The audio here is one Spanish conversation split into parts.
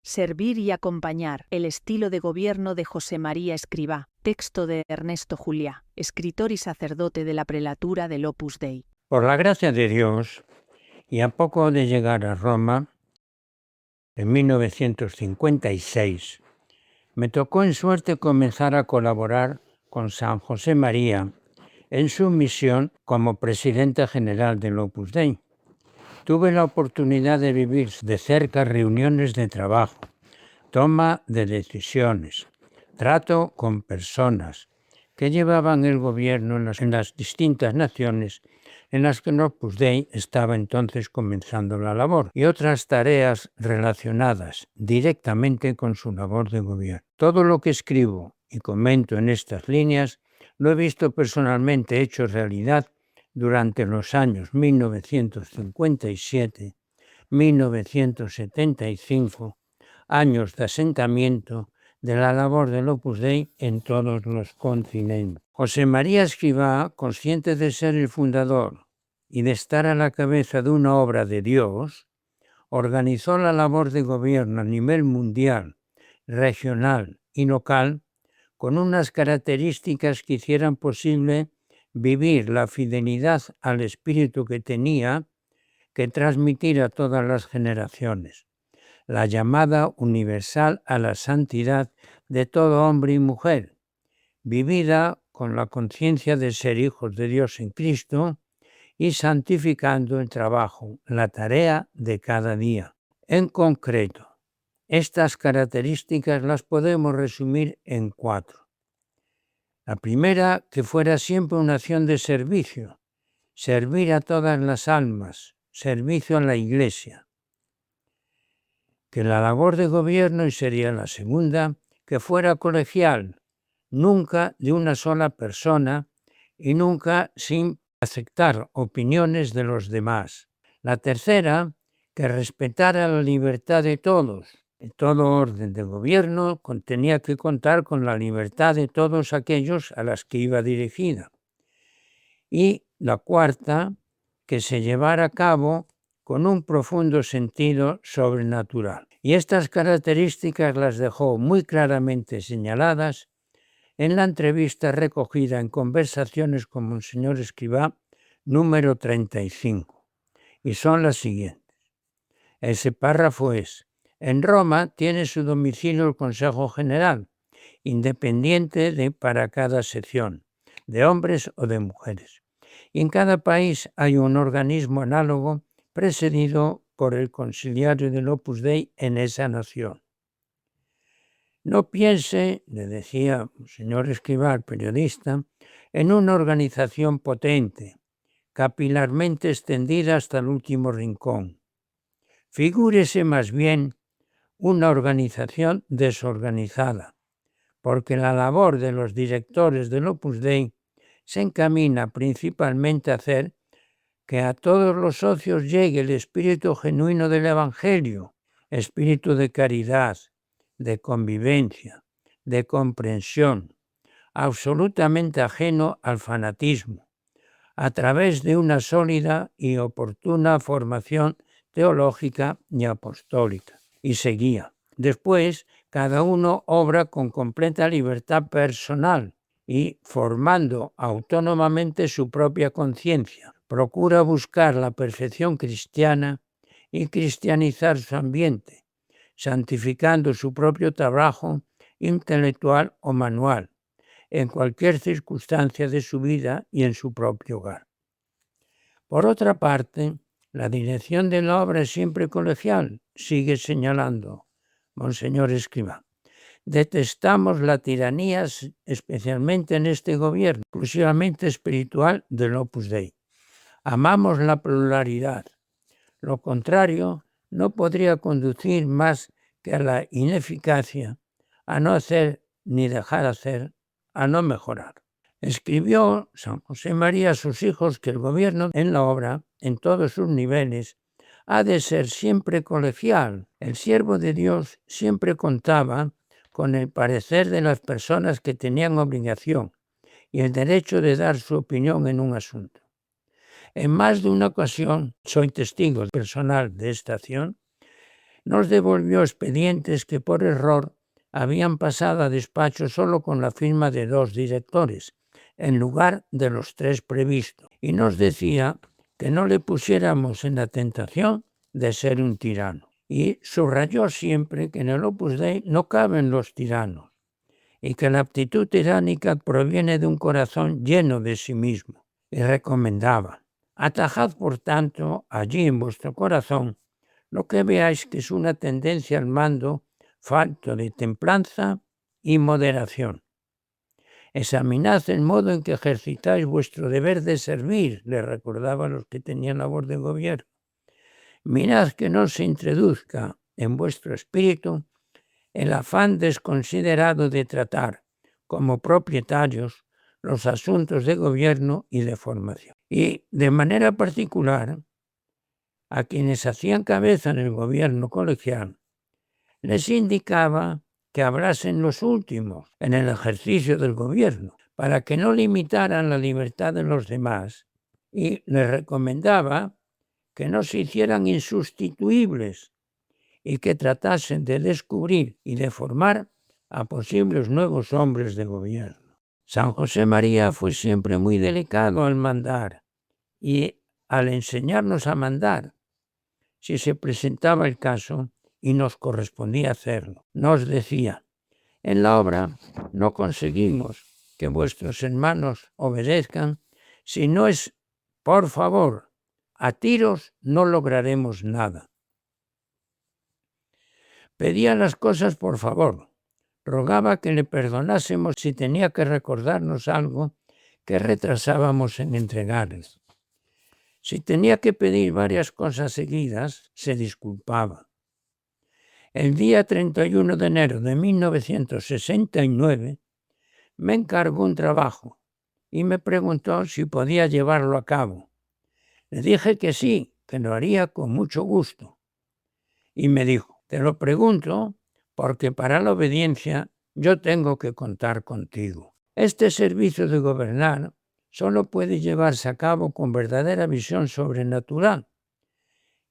Servir y acompañar. El estilo de gobierno de José María Escrivá. Texto de Ernesto Juliá, escritor y sacerdote de la prelatura del Opus Dei. Por la gracia de Dios, y a poco de llegar a Roma, en 1956, me tocó en suerte comenzar a colaborar con San José María en su misión como presidente general del Opus Dei. Tuve la oportunidad de vivir de cerca reuniones de trabajo, toma de decisiones, trato con personas que llevaban el gobierno en las distintas naciones en las que el Opus Dei estaba entonces comenzando la labor, y otras tareas relacionadas directamente con su labor de gobierno. Todo lo que escribo y comento en estas líneas lo he visto personalmente hecho realidad durante los años 1957-1975, años de asentamiento de la labor del Opus Dei en todos los continentes. José María Escrivá, consciente de ser el fundador y de estar a la cabeza de una obra de Dios, organizó la labor de gobierno a nivel mundial, regional y local con unas características que hicieran posible vivir la fidelidad al espíritu que tenía que transmitir a todas las generaciones, la llamada universal a la santidad de todo hombre y mujer, vivida con la conciencia de ser hijos de Dios en Cristo y santificando el trabajo, la tarea de cada día. En concreto, estas características las podemos resumir en 4. La primera, que fuera siempre una acción de servicio, servir a todas las almas, servicio a la Iglesia. Que la labor de gobierno, y sería la segunda, que fuera colegial, nunca de una sola persona y nunca sin aceptar opiniones de los demás. La tercera, que respetara la libertad de todos. Todo orden de gobierno tenía que contar con la libertad de todos aquellos a las que iba dirigida. Y la cuarta, que se llevara a cabo con un profundo sentido sobrenatural. Y estas características las dejó muy claramente señaladas en la entrevista recogida en Conversaciones con Monseñor Escrivá, número 35, y son las siguientes. Ese párrafo es: en Roma tiene su domicilio el Consejo General, independiente para cada sección, de hombres o de mujeres. Y en cada país hay un organismo análogo presidido por el conciliario del Opus Dei en esa nación. No piense, le decía el señor Escrivá, el periodista, en una organización potente, capilarmente extendida hasta el último rincón. Figúrese más bien una organización desorganizada, porque la labor de los directores del Opus Dei se encamina principalmente a hacer que a todos los socios llegue el espíritu genuino del Evangelio, espíritu de caridad, de convivencia, de comprensión, absolutamente ajeno al fanatismo, a través de una sólida y oportuna formación teológica y apostólica. Y seguía. Después, cada uno obra con completa libertad personal y formando autónomamente su propia conciencia. Procura buscar la perfección cristiana y cristianizar su ambiente, santificando su propio trabajo intelectual o manual, en cualquier circunstancia de su vida y en su propio hogar. Por otra parte, la dirección de la obra es siempre colegial, sigue señalando Monseñor Escrivá. Detestamos la tiranía, especialmente en este gobierno, exclusivamente espiritual del Opus Dei. Amamos la pluralidad. Lo contrario no podría conducir más que a la ineficacia, a no hacer ni dejar hacer, a no mejorar. Escribió San José María a sus hijos que el gobierno en la obra, en todos sus niveles, ha de ser siempre colegial. El siervo de Dios siempre contaba con el parecer de las personas que tenían obligación y el derecho de dar su opinión en un asunto. En más de una ocasión, soy testigo personal de esta acción, Nos devolvió expedientes que por error habían pasado a despacho solo con la firma de 2 directores, en lugar de los 3 previstos, y nos decía que no le pusiéramos en la tentación de ser un tirano. Y subrayó siempre que en el Opus Dei no caben los tiranos y que la aptitud tiránica proviene de un corazón lleno de sí mismo. Y recomendaba: atajad por tanto allí en vuestro corazón lo que veáis que es una tendencia al mando falto de templanza y moderación. Examinad el modo en que ejercitáis vuestro deber de servir, le recordaba a los que tenían labor de gobierno. Mirad que no se introduzca en vuestro espíritu el afán desconsiderado de tratar como propietarios los asuntos de gobierno y de formación. Y de manera particular, a quienes hacían cabeza en el gobierno colegial, les indicaba que hablasen los últimos en el ejercicio del gobierno, para que no limitaran la libertad de los demás, y les recomendaba que no se hicieran insustituibles y que tratasen de descubrir y de formar a posibles nuevos hombres de gobierno. San José María fue siempre muy delicado al mandar y al enseñarnos a mandar, si se presentaba el caso y nos correspondía hacerlo. Nos decía: en la obra no conseguimos que vuestros hermanos obedezcan, si no es por favor, a tiros no lograremos nada. Pedía las cosas por favor, rogaba que le perdonásemos si tenía que recordarnos algo que retrasábamos en entregarles. Si tenía que pedir varias cosas seguidas, se disculpaba. El día 31 de enero de 1969 me encargó un trabajo y me preguntó si podía llevarlo a cabo. Le dije que sí, que lo haría con mucho gusto. Y me dijo: te lo pregunto porque para la obediencia yo tengo que contar contigo. Este servicio de gobernar solo puede llevarse a cabo con verdadera visión sobrenatural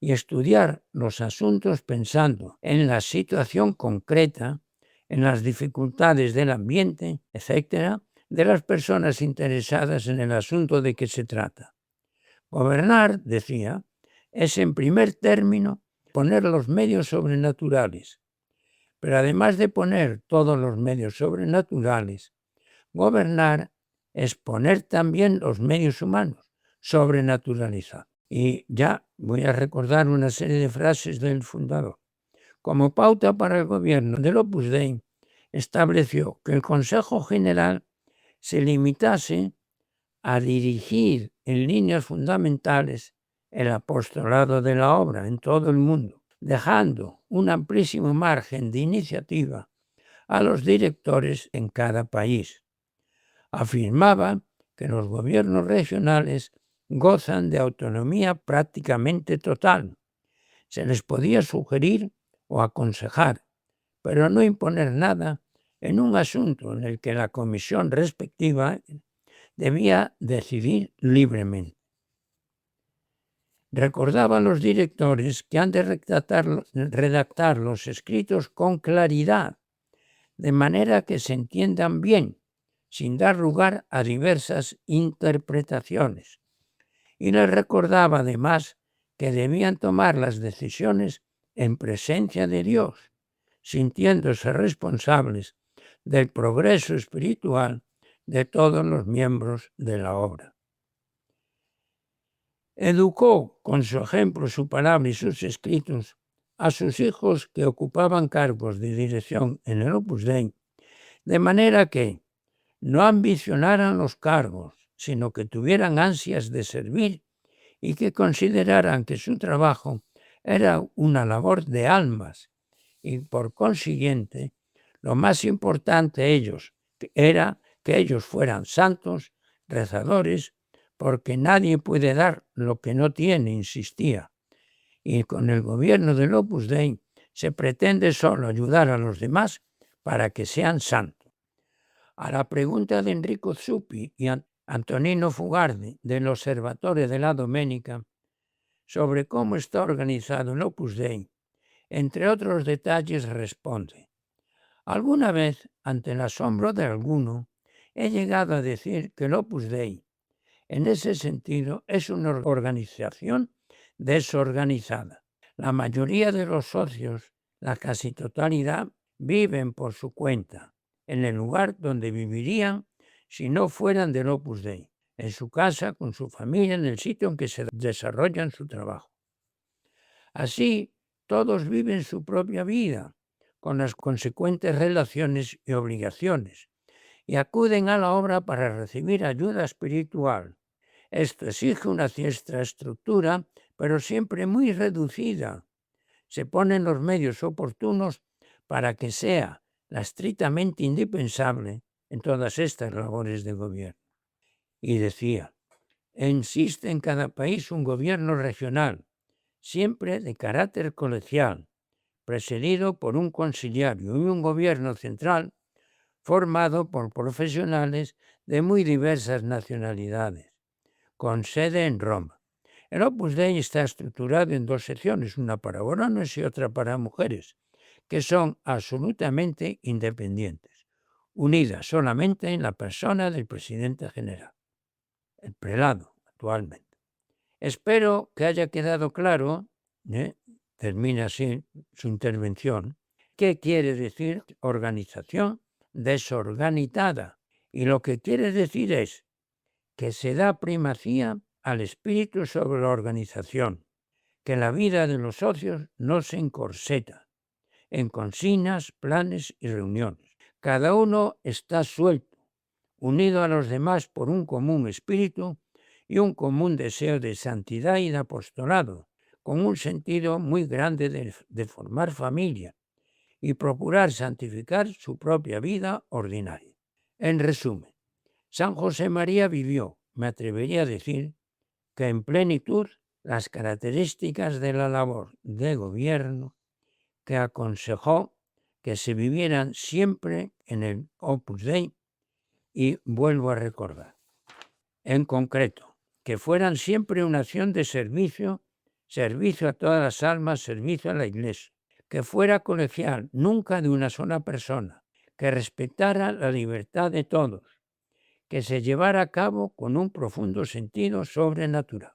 y estudiar los asuntos pensando en la situación concreta, en las dificultades del ambiente, etc., de las personas interesadas en el asunto de que se trata. Gobernar, decía, es en primer término poner los medios sobrenaturales, pero además de poner todos los medios sobrenaturales, gobernar es poner también los medios humanos sobrenaturalizados. Y ya voy a recordar una serie de frases del fundador. Como pauta para el gobierno del Opus Dei, estableció que el Consejo General se limitase a dirigir en líneas fundamentales el apostolado de la obra en todo el mundo, dejando un amplísimo margen de iniciativa a los directores en cada país. Afirmaba que los gobiernos regionales gozan de autonomía prácticamente total. Se les podía sugerir o aconsejar, pero no imponer nada en un asunto en el que la comisión respectiva debía decidir libremente. Recordaba a los directores que han de redactar los escritos con claridad, de manera que se entiendan bien, sin dar lugar a diversas interpretaciones. Y les recordaba además que debían tomar las decisiones en presencia de Dios, sintiéndose responsables del progreso espiritual de todos los miembros de la obra. Educó con su ejemplo, su palabra y sus escritos a sus hijos que ocupaban cargos de dirección en el Opus Dei, de manera que no ambicionaran los cargos, sino que tuvieran ansias de servir y que consideraran que su trabajo era una labor de almas y por consiguiente lo más importante era que ellos fueran santos, rezadores, porque nadie puede dar lo que no tiene, insistía. Y con el gobierno del Opus Dei se pretende solo ayudar a los demás para que sean santos. A la pregunta de Enrico Zuppi y Antonino Fugardi del Osservatore della Domenica sobre cómo está organizado el Opus Dei Entre otros detalles responde: alguna vez, ante el asombro de alguno, he llegado a decir que el Opus Dei, en ese sentido, es una organización desorganizada. La mayoría de los socios, la casi totalidad, viven por su cuenta, en el lugar donde vivirían si no fueran del Opus Dei, en su casa, con su familia, en el sitio en que se desarrollan su trabajo. Así, todos viven su propia vida, con las consecuentes relaciones y obligaciones, y acuden a la obra para recibir ayuda espiritual. Esto exige una cierta estructura, pero siempre muy reducida. Se ponen los medios oportunos para que sea la estrictamente indispensable en todas estas labores de gobierno. Y decía: existe en cada país un gobierno regional, siempre de carácter colegial, presidido por un consiliario, y un gobierno central formado por profesionales de muy diversas nacionalidades, con sede en Roma. El Opus Dei está estructurado en dos secciones, una para varones y otra para mujeres, que son absolutamente independientes, unidas solamente en la persona del presidente general, el prelado actualmente. Espero que haya quedado claro, termina así su intervención, qué quiere decir organización desorganizada. Y lo que quiere decir es que se da primacía al espíritu sobre la organización, que la vida de los socios no se encorseta en consignas, planes y reuniones. Cada uno está suelto, unido a los demás por un común espíritu y un común deseo de santidad y de apostolado, con un sentido muy grande de formar familia y procurar santificar su propia vida ordinaria. En resumen, San José María vivió, me atrevería a decir, que en plenitud las características de la labor de gobierno que aconsejó que se vivieran siempre en el Opus Dei, y vuelvo a recordar, en concreto, que fueran siempre una acción de servicio, servicio a todas las almas, servicio a la Iglesia, que fuera colegial, nunca de una sola persona, que respetara la libertad de todos, que se llevara a cabo con un profundo sentido sobrenatural.